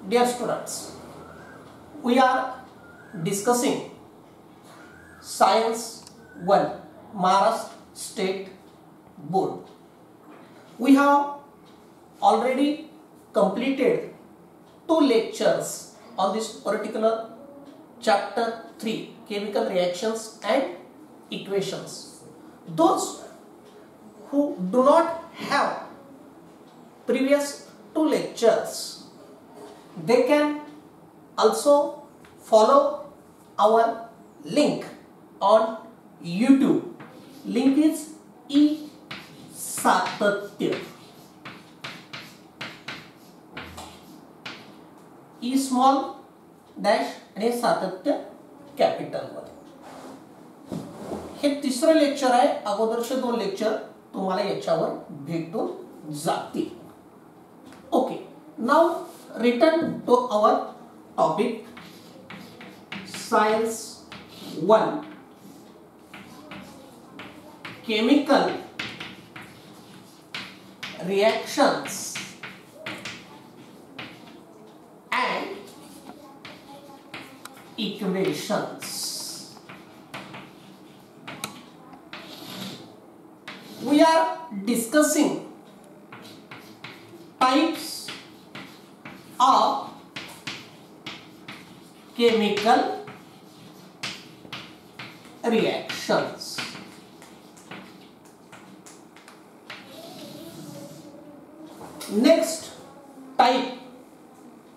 Dear students, we are discussing Science 1 Maharashtra State Board. We have already completed 2 lectures on this particular chapter 3, chemical reactions and equations. Those who do not have previous 2 lectures, they can also follow our link on YouTube. Link is E-सातत्य. E small dash आणि सातत्य capital मध्ये. हे तिसरं lecture आहे. अगोदरचे 2 lecture तुम्हाला याच्यावर भेटून जातील. Okay, now return to our topic Science 1 Chemical reactions and equations. We are discussing types of chemical reactions. Next type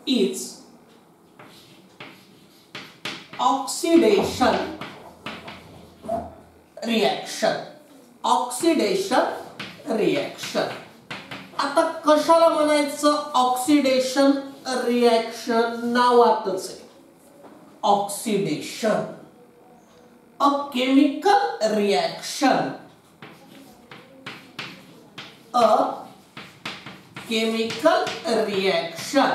is oxidation reaction. Oxidation reaction. आता कशाला म्हणायचं ऑक्सिडेशन रिएक्शन? नावातच आहे oxidation. A chemical reaction, a chemical reaction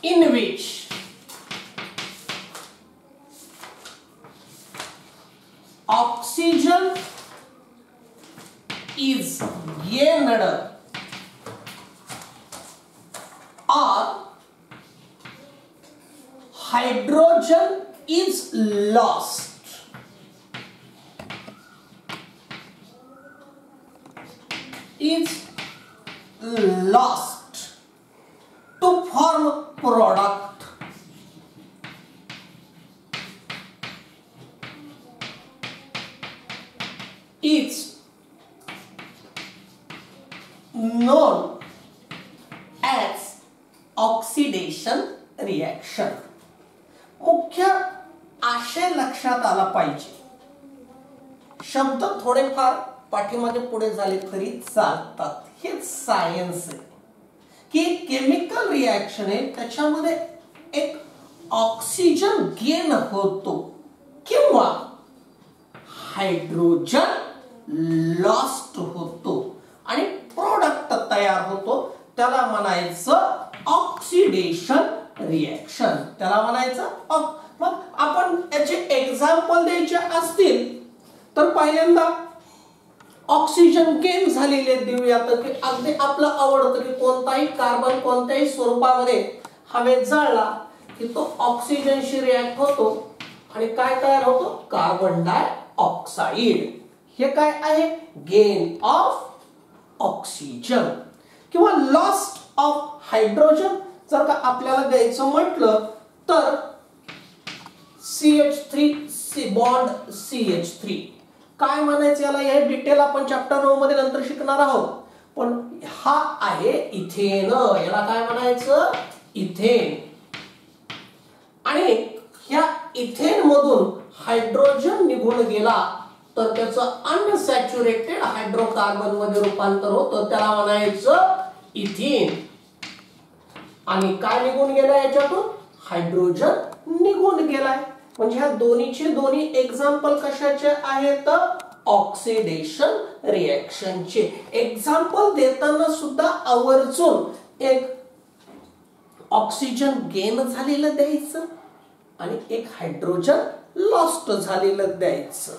in which oxygen is gained or hydrogen is lost. Is lost to form product. Is known as oxidation reaction. मुख्य आशय लक्षात आला पाहिजे. शब्द थोडेफार पाठीमागे पुढे झाले तरी चालतात. हे सायन्स आहे की केमिकल रिएक्शन आहे, त्याच्यामध्ये एक ऑक्सिजन गेन होतो किंवा हायड्रोजन लॉस्ट होतो आणि प्रोडक्ट तयार होतो. त्याला म्हणायचं ऑक्सिडेशन रिएक्शन. त्याला म्हणायचं. मग आपण याचे एक्झाम्पल द्यायचे असतील तर पहिल्यांदा ऑक्सिजन गेन झालेले देऊयात की अगदी आपलं आवडतं की कोणताही कार्बन कोणत्याही स्वरूपामध्ये हवेत जाळला की तो ऑक्सिजनशी रिएक्ट होतो आणि काय तयार होतो? Carbon dioxide. हे काय आहे? गेन ऑफ ऑक्सिजन किंवा लॉस्ट ऑफ हायड्रोजन. जर का आपल्याला द्यायचं म्हटलं तर CH3 बॉन्ड CH3 काय म्हणायचं याला? हे डिटेल आपण चॅप्टर 9 मध्ये नंतर शिकणार आहोत. पण हा आहे इथेन. याला काय म्हणायचं? इथेन. आणि ह्या इथेन मधून हायड्रोजन निघून गेला तर त्याचं अनसॅच्युरेटेड हायड्रोकार्बन मध्ये रूपांतर होतं. त्याला म्हणायचं इथेन. आणि काय निघून गेला याच्यातून? हायड्रोजन निघून गेलाय. म्हणजे ह्या दोन्हीचे दोन्ही एक्झाम्पल कशाचे आहेत? ऑक्सिडेशन रिएक्शनचे. एक्झाम्पल देताना सुद्धा आवर्जून एक ऑक्सिजन गेन झालेलं द्यायचं आणि एक हायड्रोजन लॉस्ट झालेलं द्यायचं.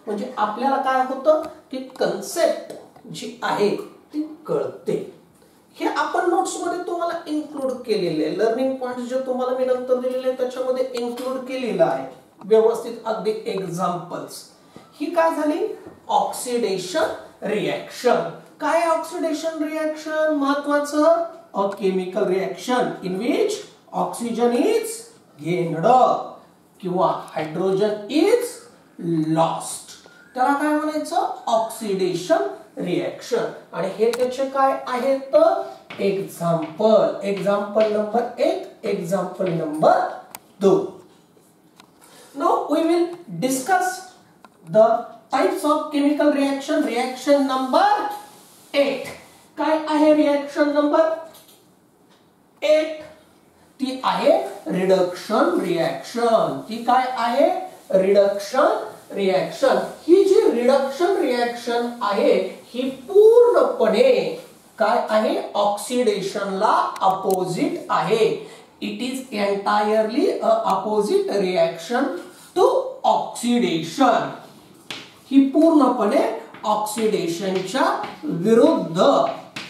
म्हणजे आपल्याला काय होतं की कन्सेप्ट जी आहे ती कळते. हे आपण नोट्स मध्ये तुम्हाला इन्क्लूड केलेले आहे. लर्निंग पॉइंट्स जे तुम्हाला मी नंतर दिलेले आहेत त्याच्यामध्ये इन्क्लूड केलेलं आहे व्यवस्थित अगदी एक्झाम्पल्स. ही काय झाली ऑक्सिडेशन रिएक्शन. काय ऑक्सिडेशन रिएक्शन महत्वाचं, a chemical reaction in which oxygen is gained किंवा हायड्रोजन इज लॉस्ट, त्याला काय म्हणायचं ऑक्सिडेशन रिएक्शन. आणि हे त्याचे काय आहेत example. Example number 1, example number 2. Now we will discuss the types of chemical reaction. Reaction number 8. काय आहे रिएक्शन नंबर 8? ती आहे रिडक्शन रिएक्शन. ती काय आहे रिडक्शन रिएक्शन. ही जी रिडक्शन रिएक्शन आहे ही पूर्णपणे काय आहे ऑक्सिडेशनला अपोजिट आहे. It is entirely a opposite reaction to oxidation. ही पूर्णपणे ऑक्सिडेशनच्या विरुद्ध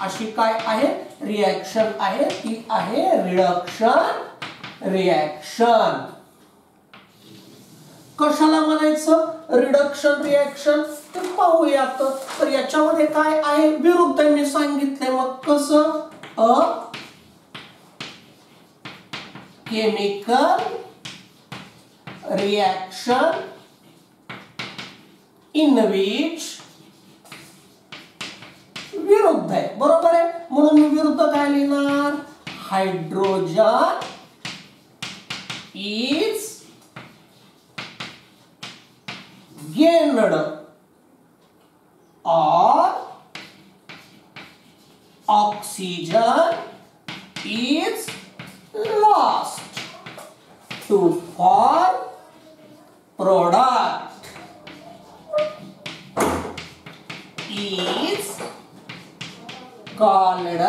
अशी काय आहे रिएक्शन आहे. ती आहे रिडक्शन रिएक्शन. कशाला म्हणायचं रिडक्शन रिएक्शन ते पाहूयात. तर याच्यामध्ये काय आहे विरुद्ध मी सांगितले. मग कसं अ केमिकल रिएक्शन इन विच विरुद्ध आहे बरोबर आहे. म्हणून मी विरुद्ध काय लिहिणार hydrogen is gained or oxygen is lost to form product is called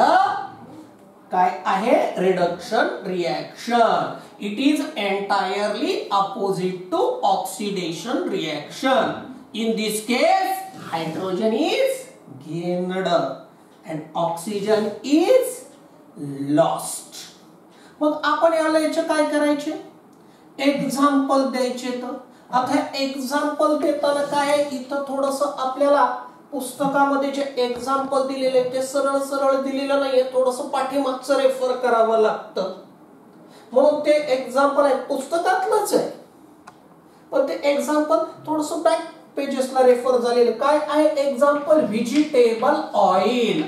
काय आहे reduction reaction. It is entirely opposite to oxidation reaction. In this case, hydrogen is gained and oxygen is lost. मग आपण याला याचे काय करायचे example द्यायचे. तर आता एक्झाम्पल देताना काय इथं थोडस आपल्याला पुस्तकामध्ये जे एक्झाम्पल दिलेले ते सरळ सरळ दिलेलं नाहीये. थोडस पाठीमागचं रेफर करावं लागतं. म्हणून ते एक्झाम्पल आहे पुस्तकातलंच आहे पण ते एक्झाम्पल थोडस बॅक पेजेसला रेफर झालेलं. काय आहे example vegetable oil.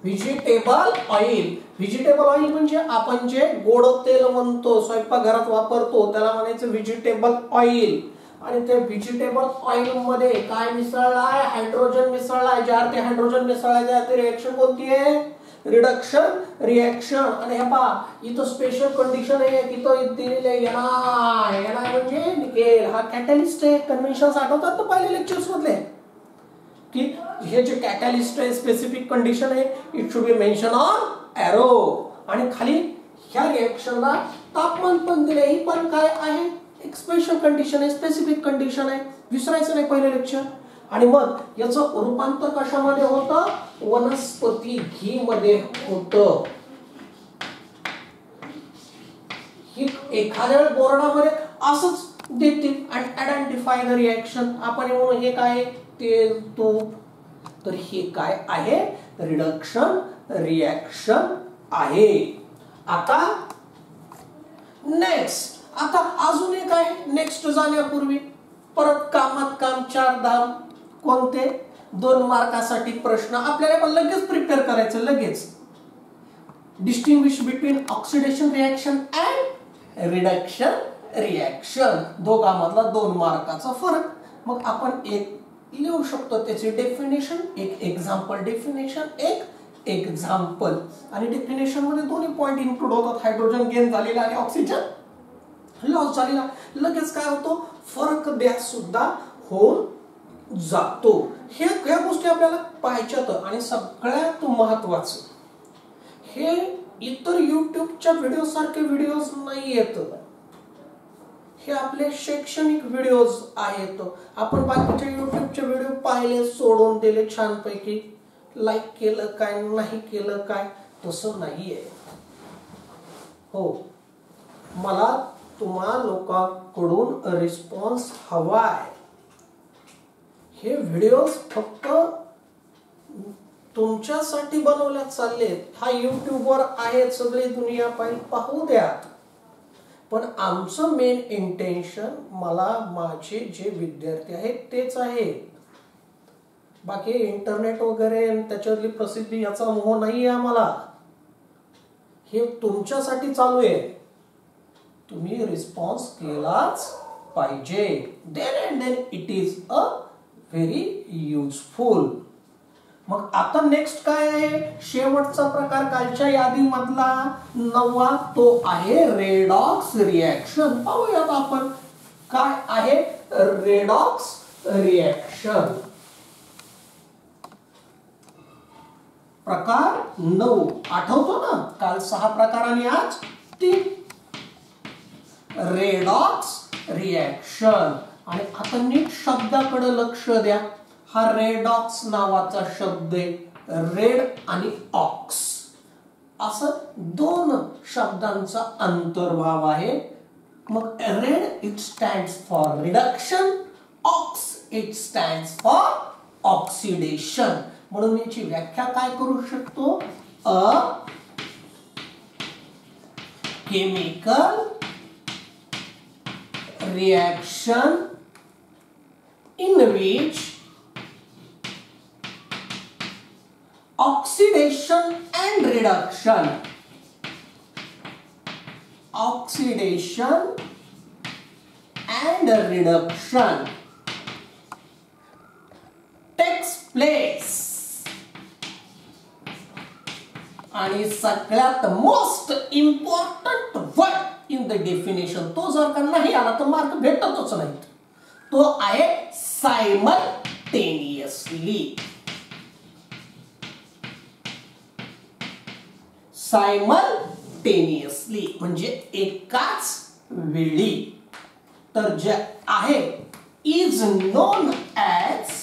Vegetable oil. Vegetable oil म्हणजे आपण जे गोड तेल म्हणतो स्वयंपाकघरात वापरतो त्याला म्हणायचं व्हेजिटेबल ऑइल. आणि ते व्हेजिटेबल ऑइल मध्ये काय मिसळलं आहे हायड्रोजन मिसळलं आहे. ज्यावर ते हायड्रोजन मिसळलं आहे ते रिएक्शन कोणती आहे रिडक्शन रिएक्शन. आणि हे पहा इथं स्पेशल कंडिशन आहे. इथं दिलेले NI म्हणजे निकेल. हा कॅटॅलिस्ट आहे. कन्व्हेन्शन्स आठवतात ना पहिले लेक्चर्स मधले की हे जे कॅटॅलिस्ट आहे स्पेसिफिक कंडिशन आहे it should be mention on arrow. आणि खाली ह्या रिएक्शनला तापमान पण दिले. ही पण काय आहे एक स्पेशल कंडिशन आहे स्पेसिफिक कंडिशन आहे. विसरायचं नाही पहिले लेक्चर. आणि मग याचं रूपांतर कशामध्ये होतं वनस्पती घी मध्ये होतं. ही एखाद्या बोर्डामध्ये असंच देतील अँड आयडेंटिफाय द रिएक्शन. आपण म्हणून हे काय तेल तूप. तर हे काय आहे रिडक्शन रिएक्शन आहे. आता नेक्स्ट आता अजून एक आहे. नेक्स्ट जाण्यापूर्वी परत कामात काम 4 धाम. कोणते 2 मार्कासाठी प्रश्न आपल्याला पण लगेच प्रिपेअर करायचं लगेच. Distinguish between oxidation reaction and reduction reaction. दोघांमधला 2 मार्काचा फरक. मग आपण एक लिहू शकतो त्याची डेफिनेशन एक एक्झाम्पल डेफिनेशन एक एक्झाम्पल. आणि डेफिनेशन मध्ये दोन्ही पॉइंट इन्क्लूड होतात. हायड्रोजन गेन झालेला आणि ऑक्सिजन लॉस झालेला. लगेच काय होतो फरक द्या सुद्धा होऊन जातो. ह्या गोष्टी आपल्याला पाहायच्यात. आणि सगळ्यात महत्वाचं हे इतर युट्यूबच्या व्हिडिओ सारखे व्हिडिओज नाही येत. हे आपले शैक्षणिक व्हिडिओज आहेत. आपण बाकीच्या युट्यूबचे व्हिडिओ पाहिले सोडून दिले छानपैकी लाईक केलं काय नाही केलं काय, तसं नाहीये. हो, मला तुम्हा लोकांकडून रिस्पॉन्स हवाय. हे व्हिडिओज फक्त तुमच्यासाठी बनवण्यात चाललेत. हा युट्यूबवर आहेत, सगळी दुनिया पाहू द्या. पण आमचं मेन इंटेन्शन मला माझे जे विद्यार्थी आहेत तेच आहे. बाकी इंटरनेट वगैरे त्याच्यावरली प्रसिद्धी याचा मोह नाही आहे आम्हाला. हे तुमच्यासाठी चालू आहे. तुम्ही रिस्पॉन्स केलाच पाहिजे. Then and then it is a very useful. मग आता नेक्स्ट काय आहे? शेवटचा प्रकार कालच्या यादीमधला 9वा, तो आहे रेडॉक्स रिॲक्शन. पाहूयात आपण काय आहे रेडॉक्स रिॲक्शन. प्रकार 9 आठवतो ना? काल 6 प्रकार आणि आज 3. Redox reaction. आणि आता नीट शब्दाकडे लक्ष द्या. हा रेडॉक्स नावाचा शब्द आहे. रेड आणि ऑक्स असं 2 शब्दांचा अंतर्भाव आहे. मग red it stands for reduction, ox it stands for oxidation. म्हणून याची व्याख्या काय करू शकतो? A chemical reaction in which oxidation and reduction takes place. आणि सगळ्यात most important word in the definition, तो जर का नाही आला तर मार्क भेटतच नाही. तो आहे सायमल्टेनियसली. सायमल्टेनियसली म्हणजे एकाच वेळी. तर जे आहे is non as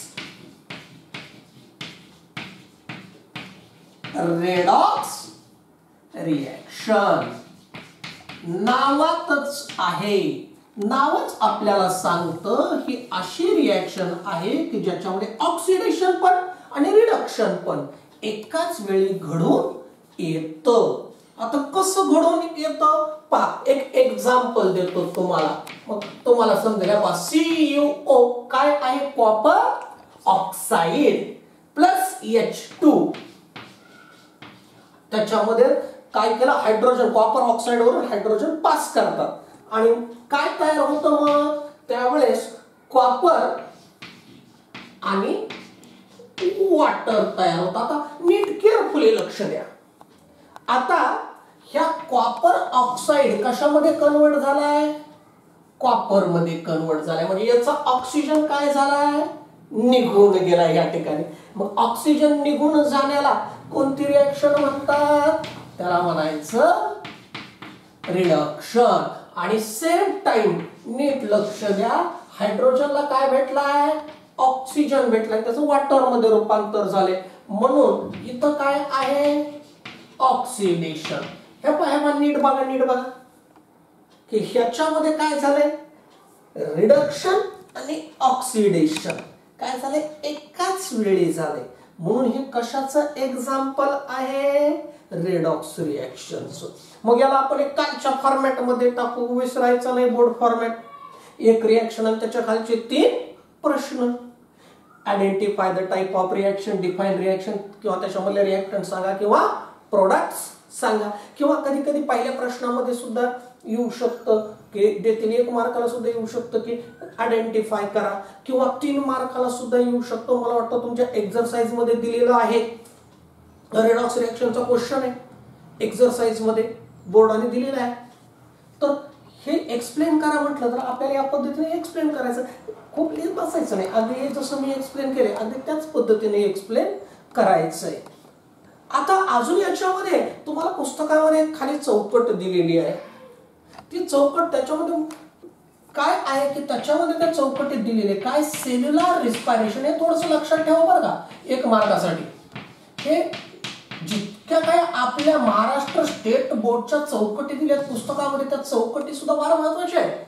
redox reaction. नावातच आहे. नावच आपल्याला सांगतं ही अशी रिॲक्शन आहे की ज्याच्यामध्ये ऑक्सिडेशन पण आणि रिडक्शन पण एकाच वेळी घडून येतं. आता कसं घडून येतं पहा. एक एक्झाम्पल देतो तुम्हाला, मग तुम्हाला समजेल. पहा, CuO काय आहे? Copper oxide plus H2. त्याच्यामध्ये काय केलं? हायड्रोजन, कॉपर ऑक्साईड वरून हायड्रोजन पास करतात आणि काय तयार होतं? मग त्यावेळेस कॉपर आणि वॉटर तयार होतं. आता नीट केअरफुली लक्ष द्या. आता ह्या कॉपर ऑक्साईड कशामध्ये कन्वर्ट झालाय? कॉपर मध्ये कन्वर्ट झालाय. म्हणजे याचा ऑक्सिजन काय झालाय? निघून गेलाय या ठिकाणी. मग ऑक्सिजन निघून जाण्याला कोणती रिॲक्शन म्हणतात? त्याला म्हणायचं रिडक्शन. आणि सेम टाइम नीट लक्ष द्या, हायड्रोजनला काय भेटलाय? ऑक्सिजन भेटलाय. त्याचं वॉटर मध्ये रूपांतर झाले. म्हणून इथं काय आहे? ऑक्सिडेशन. हे पहा, नीट बघा की ह्याच्यामध्ये काय झालंय? रिडक्शन आणि ऑक्सिडेशन काय झाले? एकाच वेळी झाले. म्हणून हे कशाचं एक्झाम्पल आहे? रेडॉक्स रिॲक्शनचं. मग याला आपण एक कालच्या फॉर्मॅट मध्ये टाकू, विसरायचं नाही. Board format. एक रिॲक्शन आणि त्याच्या खालचे 3 प्रश्न. Identify the type of reaction, define reaction किंवा त्याच्यामधले रिॲक्टंट सांगा किंवा प्रोडक्ट्स सांगा. किंवा कधी कधी पहिल्या प्रश्नामध्ये सुद्धा येऊ शकतं की देतील 1 मार्काला सुद्धा येऊ शकतं की आयडेंटिफाय करा, किंवा 3 मार्काला सुद्धा येऊ शकतो. मला वाटतं तुमच्या एक्झरसाइज मध्ये दिलेलं आहे. रेडॉक्स रिॲक्शनचा क्वेश्चन आहे एक्झरसाइज मध्ये, बोर्डाने दिलेला आहे. तर हे एक्सप्लेन करा म्हटलं तर आपल्याला या पद्धतीने एक्सप्लेन करायचं. खूप लिहित बसायचं नाही. अगदी जसं मी एक्सप्लेन केले अगदी त्याच पद्धतीने एक्सप्लेन करायचंय. आता अजून याच्यामध्ये तुम्हाला पुस्तकामध्ये खाली चौकट दिलेली आहे. ती चौकट त्याच्यामध्ये काय आहे की त्याच्यामध्ये त्या चौकटीत दिलेले काय? Cellular respiration. हे थोडंसं लक्षात ठेवा बरं का, 1 मार्कासाठी. हे जितक्या काय आपल्या महाराष्ट्र स्टेट बोर्डच्या चौकटी दिल्यात पुस्तकामध्ये त्या चौकटी सुद्धा फार महत्वाच्या आहेत.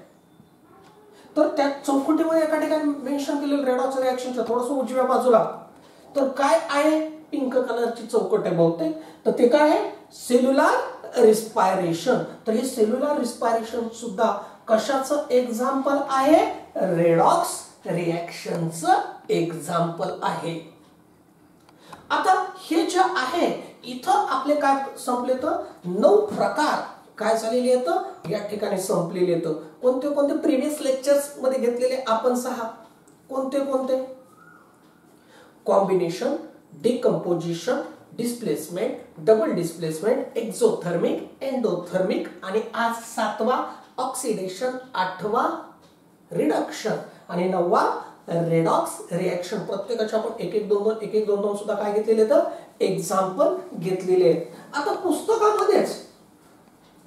तर त्या चौकटीमध्ये एका ठिकाणी मेन्शन केलेलं रेडॉक्स रिएक्शनच्या थोडंसं उजव्या बाजूला तर काय आहे, पिंक कलरची चौकट आहे बहुतेक, तर ते काय आहे, सेल्युलर रिस्पायरेशन. तर हे सेल्युलर रिस्पायरेशन सुद्धा कशाचं एक्झाम्पल आहे, रेडॉक्स रिएक्शनचं एक्झाम्पल आहे. आता हे जे आहे इथं आपले काय संपले तर 9 प्रकार काय झालेले आहेत या ठिकाणी संपलेले आहेत. कोणते कोणते प्रिव्हियस लेक्चर्स मध्ये घेतलेले आपण 6. कोणते कोणते, combination, decomposition, displacement, double displacement, exothermic, endothermic आणि आज 7वा ऑक्सिडेशन, 8वा रिडक्शन आणि 9वा रेडॉक्स रिएक्शन. प्रत्येकाचे आपण एक एक दोन दोन सुद्धा काय घेतलेले तर एक्झाम्पल घेतलेले आहेत. आता पुस्तकामध्येच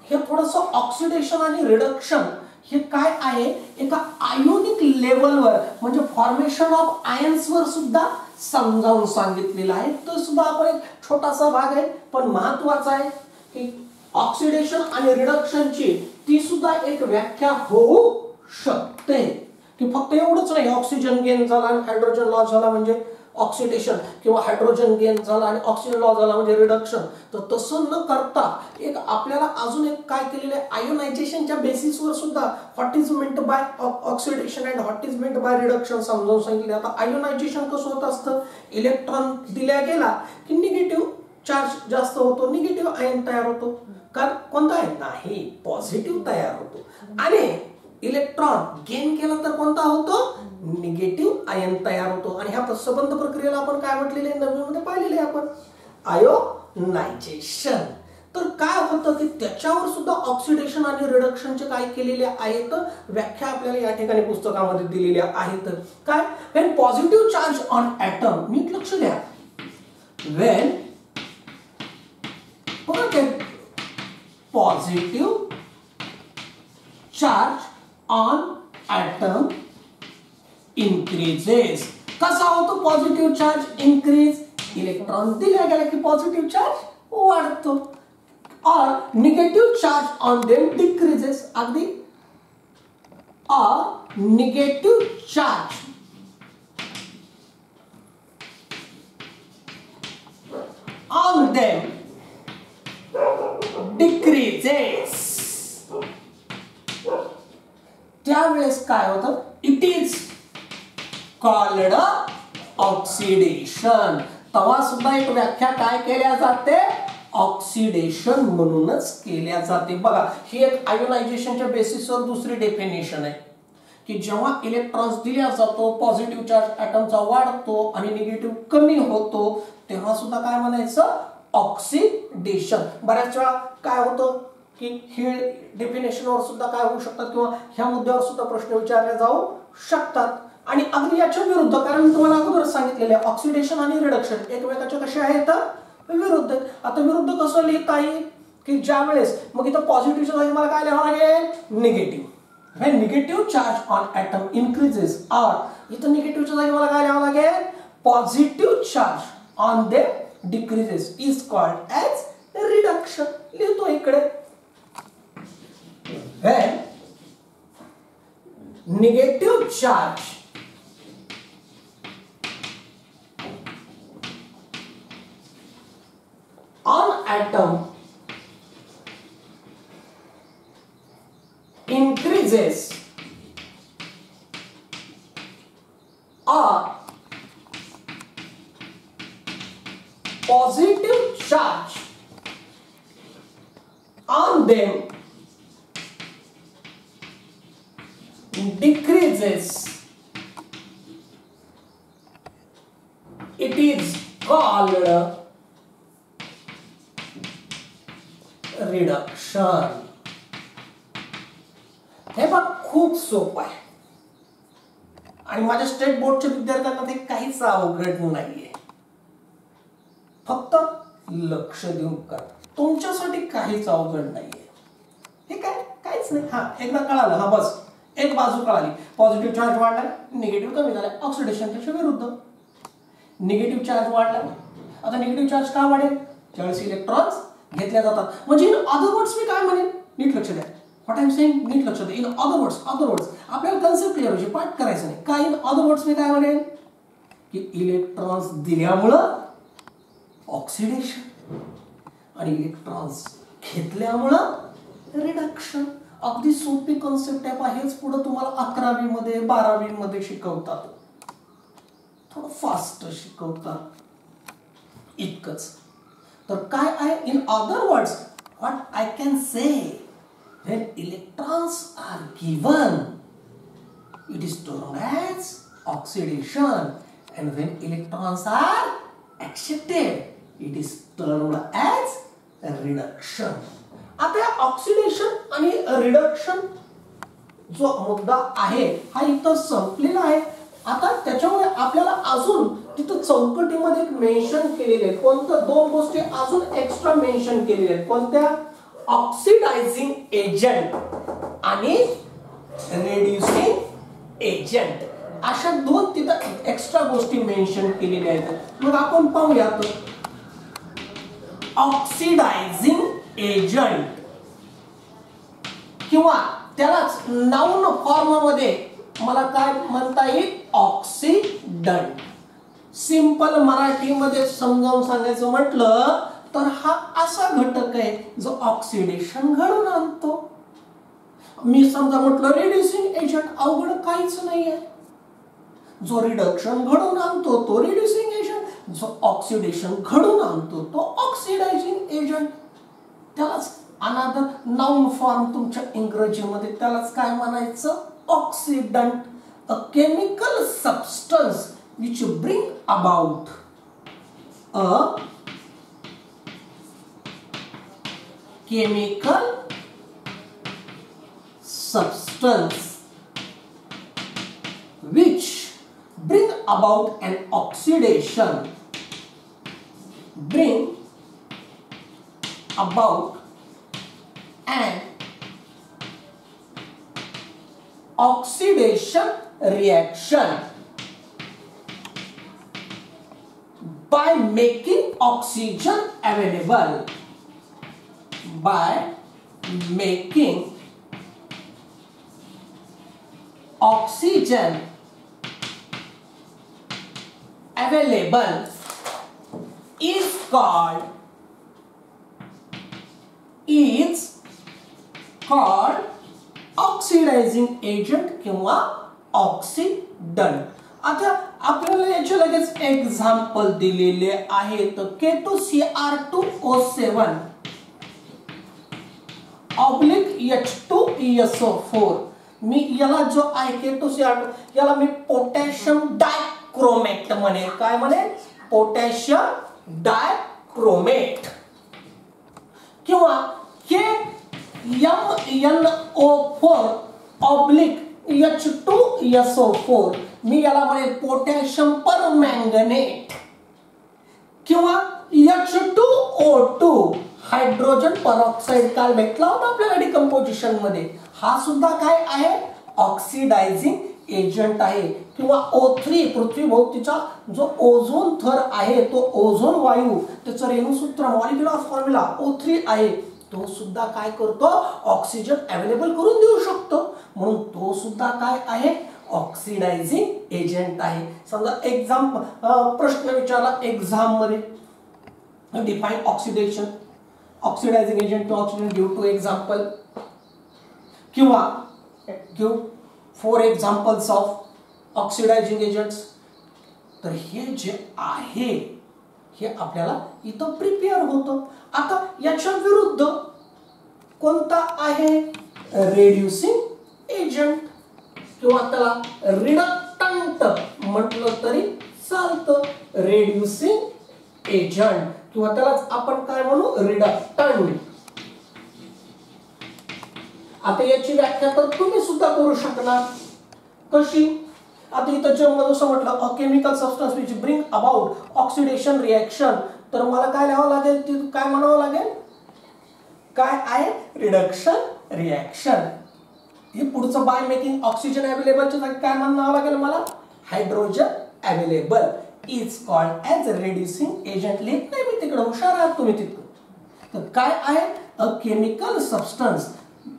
हे थोडंसं ऑक्सिडेशन आणि रिडक्शन हे काय आहे एका आयोनिक लेवलवर म्हणजे फॉर्मेशन ऑफ आयन्स वर सुद्धा समजावून सांगितलेलं आहे. तो सुद्धा आपण एक छोटासा भाग आहे पण महत्वाचा आहे की ऑक्सिडेशन आणि रिडक्शनची ती सुद्धा एक व्याख्या होऊ शकते की फक्त एवढंच नाही ऑक्सिजन गेन झाला आणि हायड्रोजन लॉस झाला म्हणजे ऑक्सिडेशन किंवा हायड्रोजन गेन झाला आणि ऑक्सिजन लॉस झाला म्हणजे रिडक्शन. तर तसं न करता एक आपल्याला अजून एक काय केलेलं आहे आयोनायझेशनच्या बेसिसवर सुद्धा what is meant by oxidation and what is meant by reduction समजावून सांगितले. आता आयोनायझेशन कसं होत असतं, इलेक्ट्रॉन दिल्या गेला की निगेटिव्ह चार्ज जास्त होतो, निगेटिव्ह आयन तयार होतो. कारण कोणता आहे नाही पॉझिटिव्ह तयार होतो आणि इलेक्ट्रॉन गेन केला तर कोणता होतो निगेटिव्ह आयन तयार होतो. आणि ह्या संबंध प्रक्रियेला आपण काय म्हटलेले आहे 9वी मध्ये पाहिलेले आहे आपण आयोनायझेशन. तर काय होतं की त्याच्यावर सुद्धा ऑक्सिडेशन आणि रिडक्शनचे काय केलेले आहेत व्याख्या आपल्याला या ठिकाणी पुस्तकामध्ये दिलेल्या आहेत. काय, when positive charge on atom, नीट लक्ष द्या, when positive charge on atom increases. कसा होतो पॉझिटिव्ह चार्ज इन्क्रीज, इलेक्ट्रॉन दिल्या गेला की पॉझिटिव्ह चार्ज वाढतो. और negative charge on them decreases. अगदी और negative charge on them decreases. त्यावेळेस काय होतं, इट इज कॉल्ड ऑक्सिडेशन. तेव्हा सुद्धा एक व्याख्या काय केल्या जाते ऑक्सिडेशन म्हणूनच केल्या जाते. बघा ही एक आयोनायझेशनच्या बेसिसवर दुसरी डेफिनेशन आहे की जेव्हा इलेक्ट्रॉन्स दिल्या जातो पॉझिटिव्ह चार्ज ॲटमचा वाढतो आणि निगेटिव्ह कमी होतो तेव्हा सुद्धा काय म्हणायचं ऑक्सिडेशन. बऱ्याच वेळा काय होतं की हे डेफिनेशनवर सुद्धा काय होऊ शकतात किंवा ह्या मुद्द्यावर सुद्धा प्रश्न विचारले जाऊ शकतात. आणि अगदी याच्या विरुद्ध, कारण मी तुम्हाला अगोदर सांगितलेले ऑक्सिडेशन आणि रिडक्शन एकमेकाच्या कसे आहेत विरुद्ध. आता विरुद्ध कसं लिहिता येईल की ज्या वेळेस मग इथं पॉझिटिव्हच्या जागी मला काय लिहावं लागेल negative. When negative charge on atom increases, और इथं निगेटिव्हच्या जागी मला काय लिहावं लागेल positive charge on them decreases is called as reduction. लिहितो इकडे when negative charge on atom increases or positive charge on them decreases, it is called reduction. हे बघ खूप सोपं आहे आणि माझ्या स्टेट बोर्डच्या विद्यार्थ्यांना ते काहीच अवघड नाहीये. फक्त लक्ष देऊन कर, तुमच्यासाठी काहीच अवघड नाहीये. हे काय काहीच नाही. हा एकदा कळालं, हा बस एक बाजू कळाली. पॉझिटिव्ह चार्ज वाढला निगेटिव्ह कमी झाला ऑक्सिडेशन त्याच्या विरुद्ध. निगेटिव्ह चार्ज वाढला आता निगेटिव्ह चार्ज का वाढेल? ज्यावेळेस इलेक्ट्रॉन्स घेतल्या जातात. म्हणजे इन अदर वर्ड्स मी काय म्हणेन, नीट लक्ष द्या. व्हॉट आय एम सेइंग, नीट लक्ष द्या. इन अदर वर्ड्स आपल्याला कन्सेप्ट क्लिअर होईल, पाठ करायचं नाही. काय इन अदर वर्ड्स मी काय म्हणेन की इलेक्ट्रॉन्स दिल्यामुळं ऑक्सिडेशन आणि इलेक्ट्रॉन्स घेतल्यामुळं रिडक्शन. अगदी सोपी कन्सेप्ट आहे. हेच पुढे तुम्हाला 11वी मध्ये 12वी मध्ये शिकवतात, थोडं फास्ट शिकवतात, इतकंच. तर काय आहे in other words, what I can say, when electrons are given it is termed as oxidation, and when electrons are accepted it is termed as reduction. आता ऑक्सिडेशन आणि रिडक्शन जो मुद्दा आहे हा इथं संपलेला आहे. आता त्याच्यामुळे आपल्याला अजून तिथं चौकटीमध्ये एक मेन्शन केलेले आहेत. कोणत्या दोन गोष्टी अजून एक्स्ट्रा मेन्शन केलेल्या आहेत. कोणत्या? ऑक्सिडायझिंग एजंट आणि रेड्युसिंग एजंट, अशा दोन तिथं एक्स्ट्रा गोष्टी मेन्शन केलेल्या आहेत. मग आपण पाहूयात. ऑक्सिडायझिंग एजंट किंवा त्यालाच नाउन फॉर्म मध्ये मला काय म्हणता येईल, ऑक्सिडंट. सिंपल मराठीमध्ये समजावून सांगायचं म्हटलं तर हा असा घटक आहे जो ऑक्सिडेशन घडवून आणतो. मी समजा म्हटलं रिड्युसिंग एजंट, अवघड काहीच नाहीये. जो रिडक्शन घडवून आणतो तो रिड्युसिंग एजंट, जो ऑक्सिडेशन घडवून आणतो तो ऑक्सिडायझिंग एजंट. त्यालाच अनादर नाउन फॉर्म तुमच्या इंग्रजीमध्ये त्यालाच काय म्हणायचं, oxidant. A chemical substance which bring about a chemical substance which bring about an oxidation, bring about an oxidation reaction by making oxygen available, by making oxygen available is called oxidizing agent किंवा oxidant. आता आपल्याला याचे लगेच example दिलेले आहेत. K2Cr2O7 oblique H2SO4. मी याला जो आहे K2Cr2 याला मी पोटॅशियम डायक्रोमेट म्हणे. काय म्हणे? Potassium dichromate. किंवा KMnO4 ऑब्लिक H2SO4 मी याला म्हणे पोटॅशियम परमॅंगनेट. किंवा H2O2 हायड्रोजन परऑक्साइड काल भेटला होता आपल्याला डिकम्पोजिशन मध्ये. हा सुद्धा काय आहे? ऑक्सिडायझिंग एजंट आहे. किंवा O3 पृथ्वीभोवतीचा जो ओझोन थर आहे तो ओझोन वायू, त्याचं रेणुसूत्र मॉलिक्युलर फॉर्म्युला O3 आहे. तो सुद्धा काय करतो? ऑक्सिजन अवेलेबल करून देऊ शकतो. म्हणून तो सुद्धा काय आहे? ऑक्सिडायझिंग एजंट आहे. समजा एक्झाम प्रश्न विचारला एक्झाम मध्ये, डिफाइन ऑक्सिडेशन, ऑक्सिडायझिंग एजंट किंवा ऑक्सिजन, गिव्ह टू एक्झाम्पल किंवा give 4 examples of oxidising agents. तर हे जे आहे हे आपल्याला इथं प्रिपेअर होतं. आता याच्या विरुद्ध कोणता आहे? रेड्युसिंग एजंट किंवा त्याला रिडक्टंट म्हटलं तरी चालतं. रेड्युसिंग एजंट किंवा त्यालाच आपण काय म्हणू? रिडक्टंट. आता याची व्याख्या तर तुम्ही सुद्धा करू शकणार. कशी? आता इथं जसं म्हटलं अ chemical substance which bring about oxidation reaction, तर मला काय लिहावं लागेल? ते काय म्हणावं लागेल? काय आहे? Reduction reaction. हे पुढचं बाय मेकिंग ऑक्सिजन अवेलेबलच्या जागी काय म्हणावं लागेल मला? Hydrogen available. Is called as reducing agent. लिहित नाही मी तिकडे, हुशार आहात तुम्ही तिथं. तर काय आहे, a chemical substance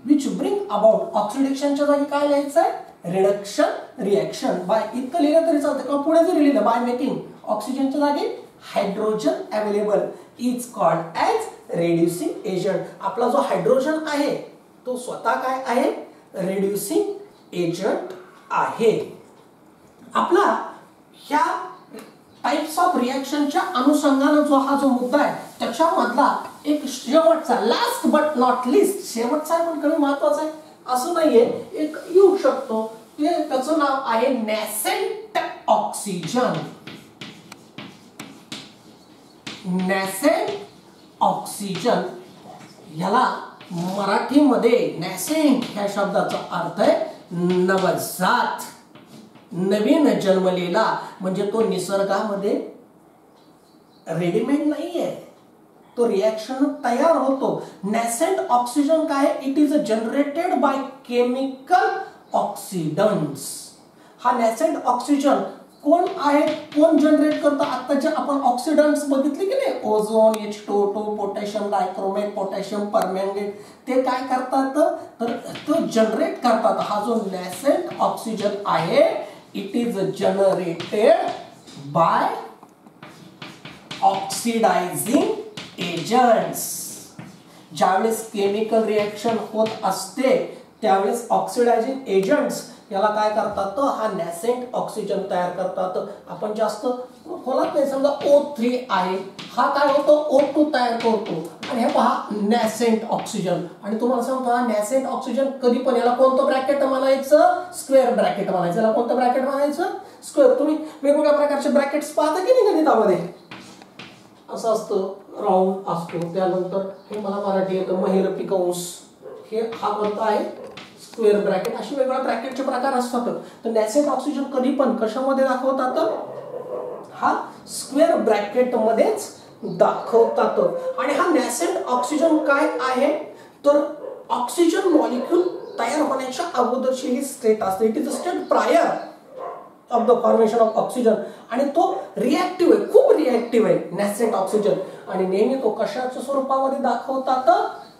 which bring about ऑक्सिडेशनच्या जागी काय लिहायचं आहे, रिडक्शन रिएक्शन. बाय इतकं लिहिलं तरी चालतं किंवा पुढे जरी लिहिलं बाय मेकिंग ऑक्सिजनच्या जागी hydrogen available is called as reducing agent. आपला जो हायड्रोजन आहे तो स्वतः काय आहे, रेड्युसिंग एजंट आहे. आपला ह्या टाइप्स ऑफ रिएक्शनच्या अनुषंगाने जो हा जो मुद्दा आहे त्याच्यामधला एक शेवटचा, लास्ट बट नॉट लिस्ट, शेवटचा आहे पण कमी महत्वाचा आहे असं नाहीये, एक येऊ शकतो, त्याचं नाव आहे नॅसेंट ऑक्सिजन. नॅसेंट ऑक्सिजन, याला मराठीमध्ये नॅसेंट ह्या शब्दाचा अर्थ आहे नवजात, नवीन जन्मलेला. म्हणजे तो निसर्गामध्ये रेडीमेड नाहीये, तो रिएक्शन तयार होतो. नॅसेंट ऑक्सिजन काय, it is generated by chemical oxidants. हा नॅसेंट ऑक्सिजन कोण आहे, कोण जनरेट करतं, आता जे आपण ऑक्सिडंट्स बघितले की नाही, ozone, H2O2, potassium dichromate, potassium permanganate, ते काय करतात तर तो जनरेट करतात. हा जो नॅसेंट ऑक्सिजन आहे it is generated bye oxidising agents. ज्यावेळेस केमिकल रिएक्शन होत असते त्यावेळेस ऑक्सिडायझिंग एजंट्स याला काय करतात तर हा नॅसेंट ऑक्सिजन तयार करतात. आपण जास्त खोलात नाही, समजा O3 आहे, हा काय होतो O2 तयार करतो आणि हे पहा नॅसेंट ऑक्सिजन. आणि तुम्हाला सांगतो हा नॅसेंट ऑक्सिजन कधी पण, याला कोणतं ब्रॅकेट म्हणायचं, स्क्वेअर ब्रॅकेट म्हणायचं. याला कोणतं ब्रॅकेट म्हणायचं, स्क्वेअर. तुम्ही वेगवेगळ्या प्रकारचे ब्रॅकेट्स पाहता की नाही गणितामध्ये, असं असतं राऊंड असतो, त्यानंतर हे मला मराठी येतं महिरपी कंस, हे हा कोणता आहे स्क्वेअर ब्रॅकेट. अशी वेगवेगळ्या ब्रॅकेटचे प्रकार असतात. तर नॅसेंट ऑक्सिजन कधी पण कशामध्ये दाखवतात, हा स्क्वेअर ब्रॅकेट मध्येच दाखवतात. आणि हा नॅसेंट ऑक्सिजन काय आहे तर ऑक्सिजन मॉलिक्यूल तयार होण्याच्या अगोदरची ही स्टेट असते. It is a state prior of the formation of oxygen. आणि तो रिएक्टिव्ह आहे, खूप रिएक्टिव्ह आहे नॅसेंट ऑक्सिजन. आणि नेहमी तो कशाच्या स्वरूपामध्ये दाखवतात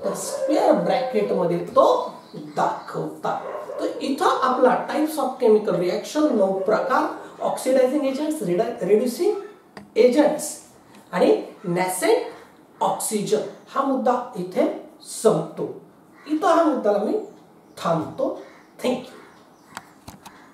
तर स्क्वेअर ब्रॅकेट मध्ये तो दाखवतात. तर इथं आपला टाइप्स ऑफ केमिकल रिएक्शन 9 प्रकार, ऑक्सिडायझिंग एजंट्स, रिड्युसिंग एजंट्स आणि नॅसेंट ऑक्सिजन हा मुद्दा इथे संपतो. इथं हा मुद्दाला मी थांबतो. थँक्यू.